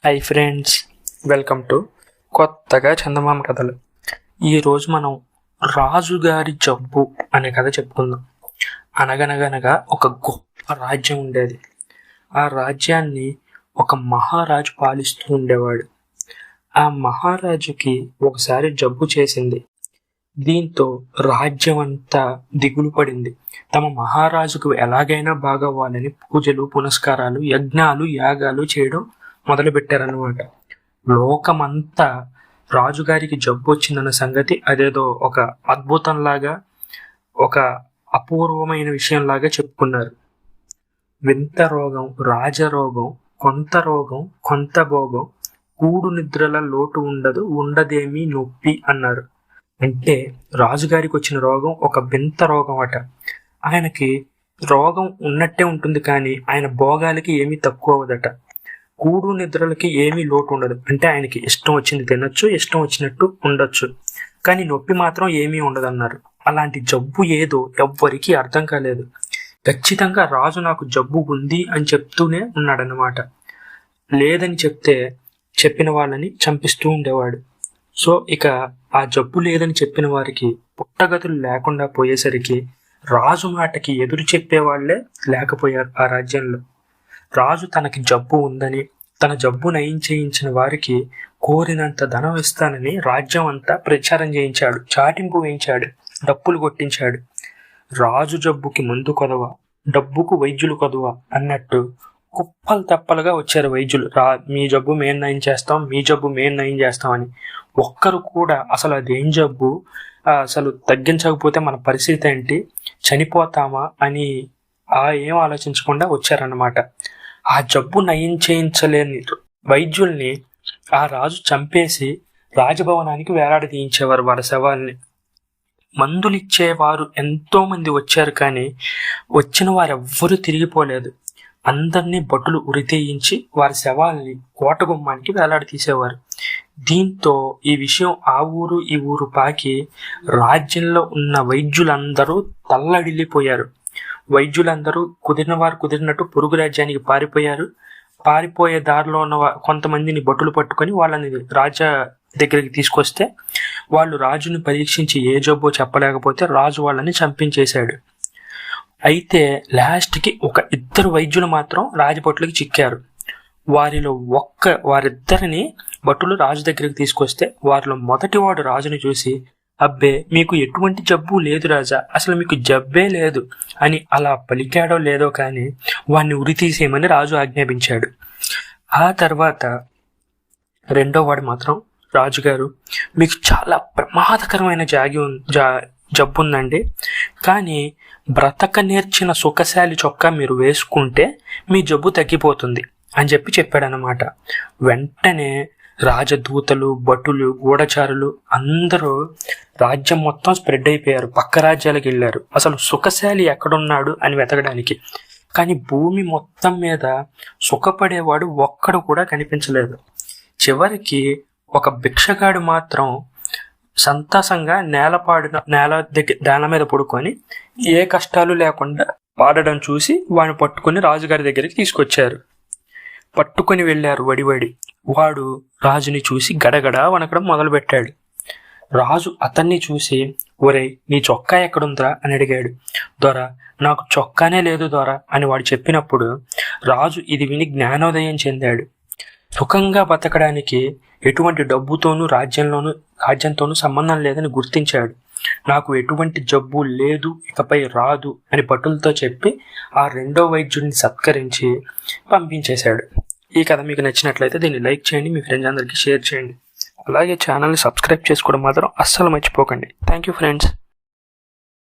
Hi friends, welcome to కొత్తగా చందమామ కథలు. ఈరోజు మనం రాజుగారి జబ్బు అనే కథ చెప్పుకుందాం. అనగనగనగా ఒక గొప్ప రాజ్యం ఉండేది. ఆ రాజ్యాన్ని ఒక మహారాజు పాలిస్తూ ఉండేవాడు. ఆ మహారాజుకి ఒకసారి జబ్బు చేసింది. దీంతో రాజ్యం అంతా దిగులు పడింది. తమ మహారాజుకు ఎలాగైనా బాగవ్వాలని పూజలు, పునస్కారాలు, యజ్ఞాలు, యాగాలు చేయడం మొదలుపెట్టారన్నమాట. లోకమంతా రాజుగారికి జబ్బు వచ్చిందన్న సంగతి అదేదో ఒక అద్భుతంలాగా, ఒక అపూర్వమైన విషయంలాగా చెప్పుకున్నారు. వింత రోగం, రాజరోగం, కొంత రోగం, కొంత భోగం, కూడు నిద్రల లోటు ఉండదు, ఉండదేమీ నొప్పి అన్నారు. అంటే రాజుగారికి వచ్చిన రోగం ఒక వింత రోగం అట. ఆయనకి రోగం ఉన్నట్టే ఉంటుంది, కానీ ఆయన భోగాలకి ఏమీ తక్కువ అవ్వదట. కూడు నిద్రలకి ఏమీ లోటు ఉండదు. అంటే ఆయనకి ఇష్టం వచ్చింది తినొచ్చు, ఇష్టం వచ్చినట్టు ఉండొచ్చు, కానీ నొప్పి మాత్రం ఏమీ ఉండదన్నారు. అలాంటి జబ్బు ఏదో ఎవ్వరికీ అర్థం కాలేదు. ఖచ్చితంగా రాజు నాకు జబ్బు ఉంది అని చెప్తూనే ఉన్నాడనమాట. లేదని చెప్పిన వాళ్ళని చంపిస్తూ ఉండేవాడు. సో ఇక ఆ జబ్బు లేదని చెప్పిన వారికి పుట్టగతులు లేకుండా పోయేసరికి రాజు మాటకి ఎదురు చెప్పేవాళ్లే లేకపోయారు ఆ రాజ్యంలో. రాజు తనకి జబ్బు ఉందని, తన జబ్బు నయం చేయించిన వారికి కోరినంత ధనం ఇస్తానని రాజ్యం అంతా ప్రచారం చేయించాడు, చాటింపు వేయించాడు, డప్పులు కొట్టించాడు. రాజు జబ్బుకి మందు కొదవ, డబ్బుకు వైద్యులు కొదవ అన్నట్టు కుప్పలు తప్పలుగా వచ్చారు వైద్యులు. మీ జబ్బు మేము నయం చేస్తాం, మీ జబ్బు మేము నయం చేస్తామని. ఒక్కరు కూడా అసలు అదేం జబ్బు, అసలు తగ్గించకపోతే మన పరిస్థితి ఏంటి, చనిపోతామా అని ఏం ఆలోచించకుండా వచ్చారన్నమాట. ఆ జబ్బు నయం చేయించలేని వైద్యుల్ని ఆ రాజు చంపేసి రాజభవనానికి వేలాడదీయించేవారు వాళ్ళ శవాల్ని. మందులిచ్చేవారు ఎంతో మంది వచ్చారు, కానీ వచ్చిన వారెవ్వరూ తిరిగిపోలేదు. అందరినీ భటులు ఉరితీయించి వారి శవాల్ని కోటగుమ్మానికి వేలాడదీసేవారు. దీంతో ఈ విషయం ఆ ఊరు ఈ ఊరు పాకి రాజ్యంలో ఉన్న వైద్యులందరూ తల్లడిల్లిపోయారు. వైద్యులందరూ కుదిరిన వారు కుదిరినట్టు పొరుగు రాజ్యానికి పారిపోయారు. పారిపోయే దారిలో ఉన్న కొంతమందిని భటులు పట్టుకొని వాళ్ళని రాజా దగ్గరికి తీసుకొస్తే వాళ్ళు రాజుని పరీక్షించి ఏ జబ్బో చెప్పలేకపోతే రాజు వాళ్ళని చంపించేశాడు. అయితే లాస్ట్కి ఒక ఇద్దరు వైద్యులు మాత్రం రాజభటులకి చిక్కారు. వారిద్దరిని భటులు రాజు దగ్గరికి తీసుకొస్తే వారిలో మొదటివాడు రాజుని చూసి, అబ్బే మీకు ఎటువంటి జబ్బు లేదు రాజా, అసలు మీకు జబ్బే లేదు అని అలా పలికాడో లేదో కానీ వాడిని ఉరి తీసేయమని రాజు ఆజ్ఞాపించాడు. ఆ తర్వాత రెండో వాడు మాత్రం, రాజుగారు మీకు చాలా ప్రమాదకరమైన జబ్బు ఉందండి, కానీ బ్రతక నేర్చిన సుఖశాలి చొక్కా మీరు వేసుకుంటే మీ జబ్బు తగ్గిపోతుంది అని చెప్పాడనమాట. వెంటనే రాజదూతలు, భటులు, గూఢచారులు అందరూ రాజ్యం మొత్తం స్ప్రెడ్ అయిపోయారు, పక్క రాజ్యాలకు వెళ్ళారు అసలు సుఖశాలి ఎక్కడున్నాడు అని వెతకడానికి. కానీ భూమి మొత్తం మీద సుఖపడేవాడు ఒక్కడు కూడా కనిపించలేదు. చివరికి ఒక భిక్షగాడు మాత్రం సంతోషంగా నేల మీద పడుకొని ఏ కష్టాలు లేకుండా పాడడం చూసి వాడిని పట్టుకుని రాజుగారి దగ్గరికి తీసుకొచ్చారు. పట్టుకుని వెళ్ళారు వడివడి. వాడు రాజుని చూసి గడగడ వణకడం మొదలుపెట్టాడు. రాజు అతన్ని చూసి, ఒరేయ్ నీ చొక్కా ఎక్కడుందిరా అని అడిగాడు. దొర, నాకు చొక్కానే లేదు దొర అని వాడు చెప్పినప్పుడు రాజు ఇది విని జ్ఞానోదయం చెందాడు. సుఖంగా బతకడానికి ఎటువంటి డబ్బుతోనూ రాజ్యంతోనూ సంబంధం లేదని గుర్తించాడు. నాకు ఎటువంటి జబ్బు లేదు, ఇకపై రాదు అని భటులతో చెప్పి ఆ రెండో వైద్యుడిని సత్కరించి పంపించేశాడు. ఈ కథ మీకు నచ్చినట్లయితే దీన్ని లైక్ చేయండి, మీ ఫ్రెండ్స్ అందరికీ షేర్ చేయండి. అలాగే ఛానల్ని సబ్స్క్రైబ్ చేసుకోవడం మాత్రం అస్సలు మర్చిపోకండి. Thank you friends.